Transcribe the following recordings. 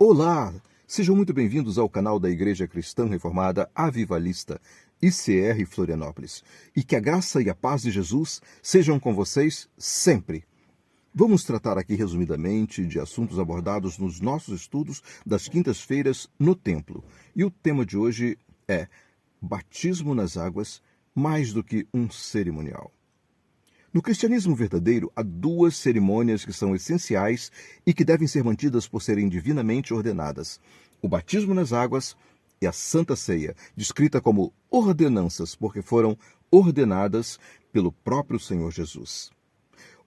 Olá! Sejam muito bem-vindos ao canal da Igreja Cristã Reformada Avivalista, ICR Florianópolis. E que a graça e a paz de Jesus sejam com vocês sempre. Vamos tratar aqui resumidamente de assuntos abordados nos nossos estudos das quintas-feiras no templo. E o tema de hoje é batismo nas águas, mais do que um cerimonial. No cristianismo verdadeiro, há duas cerimônias que são essenciais e que devem ser mantidas por serem divinamente ordenadas: o batismo nas águas e a Santa Ceia, descrita como ordenanças, porque foram ordenadas pelo próprio Senhor Jesus.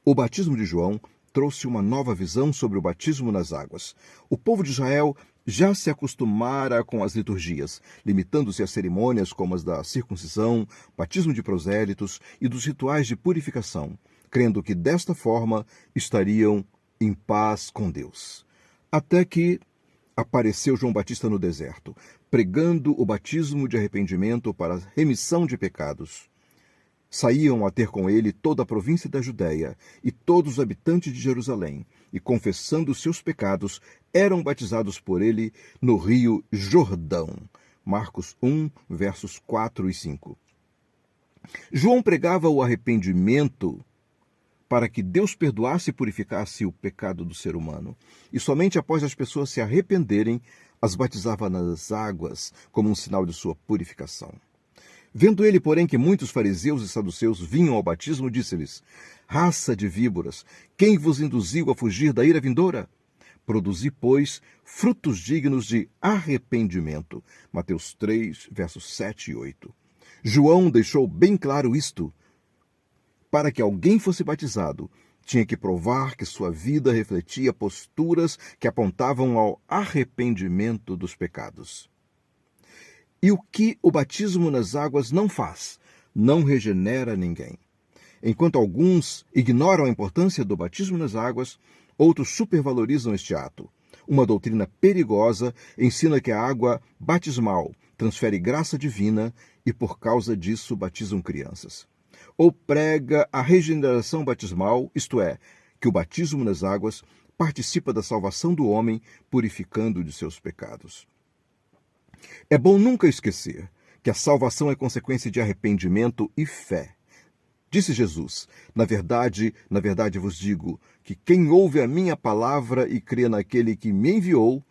O batismo de João trouxe uma nova visão sobre o batismo nas águas. O povo de Israel já se acostumara com as liturgias, limitando-se a cerimônias como as da circuncisão, batismo de prosélitos e dos rituais de purificação, crendo que desta forma estariam em paz com Deus. Até que apareceu João Batista no deserto, pregando o batismo de arrependimento para a remissão de pecados. Saíam a ter com ele toda a província da Judéia e todos os habitantes de Jerusalém, e, confessando seus pecados, eram batizados por ele no rio Jordão. Marcos 1, versos 4 e 5. João pregava o arrependimento para que Deus perdoasse e purificasse o pecado do ser humano. E somente após as pessoas se arrependerem, as batizava nas águas como um sinal de sua purificação. Vendo ele, porém, que muitos fariseus e saduceus vinham ao batismo, disse-lhes: raça de víboras, quem vos induziu a fugir da ira vindoura? Produzi, pois, frutos dignos de arrependimento. Mateus 3, versos 7 e 8. João deixou bem claro isto. Para que alguém fosse batizado, tinha que provar que sua vida refletia posturas que apontavam ao arrependimento dos pecados. E o que o batismo nas águas não faz? Não regenera ninguém. Enquanto alguns ignoram a importância do batismo nas águas, outros supervalorizam este ato. Uma doutrina perigosa ensina que a água batismal transfere graça divina e, por causa disso, batizam crianças. Ou prega a regeneração batismal, isto é, que o batismo nas águas participa da salvação do homem, purificando de seus pecados. É bom nunca esquecer que a salvação é consequência de arrependimento e fé. Disse Jesus: na verdade vos digo, que quem ouve a minha palavra e crê naquele que me enviou,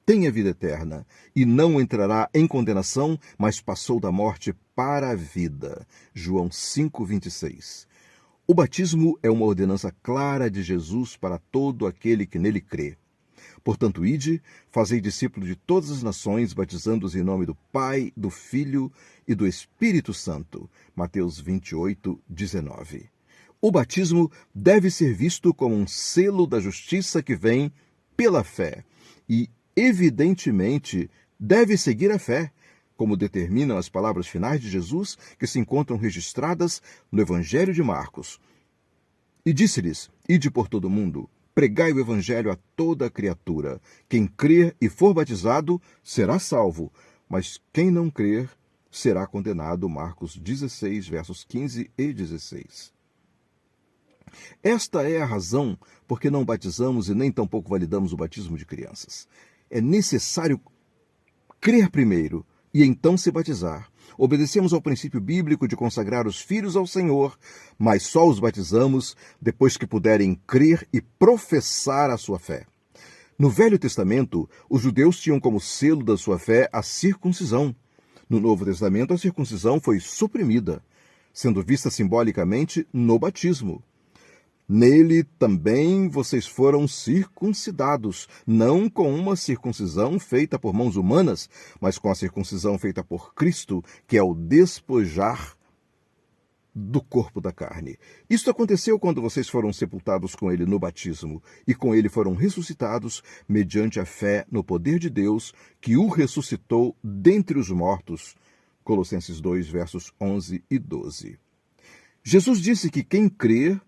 tem a vida eterna, e não entrará em condenação, mas passou da morte para a vida. João 5:26. O batismo é uma ordenança clara de Jesus para todo aquele que nele crê. Portanto, ide, fazei discípulos de todas as nações, batizando-os em nome do Pai, do Filho e do Espírito Santo. Mateus 28, 19. O batismo deve ser visto como um selo da justiça que vem pela fé e, evidentemente, deve seguir a fé, como determinam as palavras finais de Jesus, que se encontram registradas no Evangelho de Marcos. E disse-lhes: ide por todo o mundo, pregai o evangelho a toda a criatura. Quem crer e for batizado será salvo, mas quem não crer será condenado. Marcos 16, versos 15 e 16. Esta é a razão por que não batizamos e nem tampouco validamos o batismo de crianças. É necessário crer primeiro e então se batizar. Obedecemos ao princípio bíblico de consagrar os filhos ao Senhor, mas só os batizamos depois que puderem crer e professar a sua fé. No Velho Testamento, os judeus tinham como selo da sua fé a circuncisão. No Novo Testamento, a circuncisão foi suprimida, sendo vista simbolicamente no batismo. Nele também vocês foram circuncidados, não com uma circuncisão feita por mãos humanas, mas com a circuncisão feita por Cristo, que é o despojar do corpo da carne. Isto aconteceu quando vocês foram sepultados com ele no batismo, e com ele foram ressuscitados mediante a fé no poder de Deus, que o ressuscitou dentre os mortos. Colossenses 2, versos 11 e 12. Jesus disse que quem crer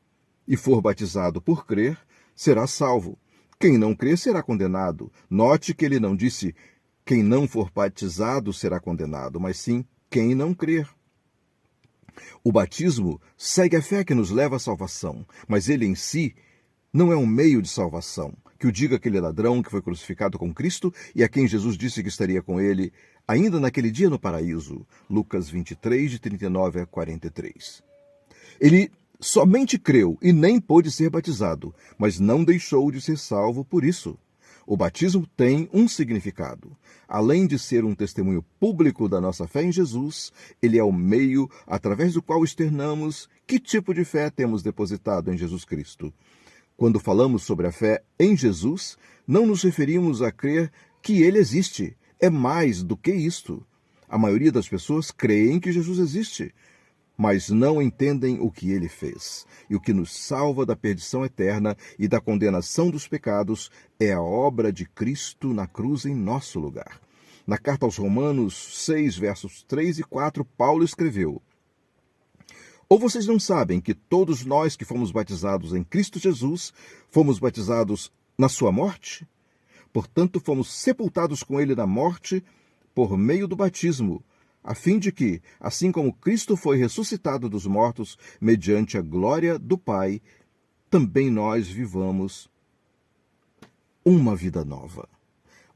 e for batizado por crer, será salvo. Quem não crer será condenado. Note que ele não disse quem não for batizado será condenado, mas sim quem não crer. O batismo segue a fé que nos leva à salvação, mas ele em si não é um meio de salvação. que o diga aquele ladrão que foi crucificado com Cristo e a quem Jesus disse que estaria com ele ainda naquele dia no paraíso. Lucas 23, de 39 a 43. Ele somente creu e nem pôde ser batizado, mas não deixou de ser salvo por isso. O batismo tem um significado. Além de ser um testemunho público da nossa fé em Jesus, ele é o meio através do qual externamos que tipo de fé temos depositado em Jesus Cristo. Quando falamos sobre a fé em Jesus, não nos referimos a crer que ele existe. É mais do que isto. A maioria das pessoas creem que Jesus existe, mas não entendem o que ele fez. E o que nos salva da perdição eterna e da condenação dos pecados é a obra de Cristo na cruz em nosso lugar. Na carta aos Romanos 6, versos 3 e 4, Paulo escreveu: Ou vocês não sabem que todos nós que fomos batizados em Cristo Jesus, fomos batizados na sua morte? Portanto, fomos sepultados com ele na morte por meio do batismo, a fim de que, assim como Cristo foi ressuscitado dos mortos mediante a glória do Pai, também nós vivamos uma vida nova.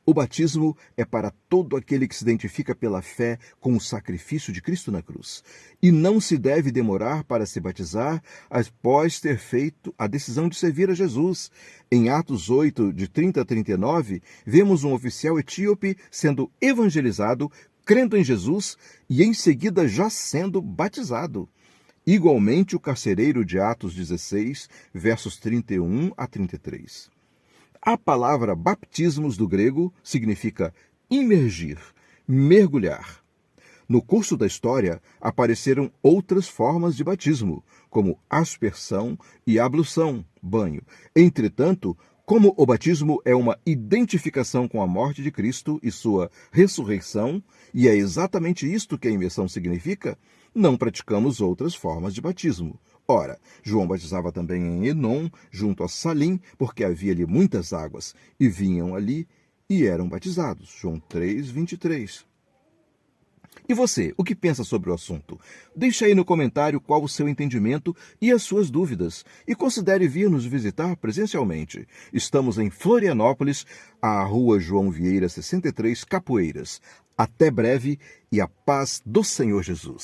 O batismo é para todo aquele que se identifica pela fé com o sacrifício de Cristo na cruz. E não se deve demorar para se batizar após ter feito a decisão de servir a Jesus. Em Atos 8, de 30 a 39, vemos um oficial etíope sendo evangelizado, crendo em Jesus e em seguida já sendo batizado. Igualmente o carcereiro de Atos 16, versos 31 a 33. A palavra baptismos do grego significa imergir, mergulhar. No curso da história, apareceram outras formas de batismo, como aspersão e ablução, banho. Entretanto, como o batismo é uma identificação com a morte de Cristo e sua ressurreição, e é exatamente isto que a imersão significa, não praticamos outras formas de batismo. Ora, João batizava também em Enom, junto a Salim, porque havia ali muitas águas, e vinham ali e eram batizados. João 3, 23. E você, o que pensa sobre o assunto? Deixe aí no comentário qual o seu entendimento e as suas dúvidas. E considere vir nos visitar presencialmente. Estamos em Florianópolis, à Rua João Vieira 63, Capoeiras. Até breve e a paz do Senhor Jesus.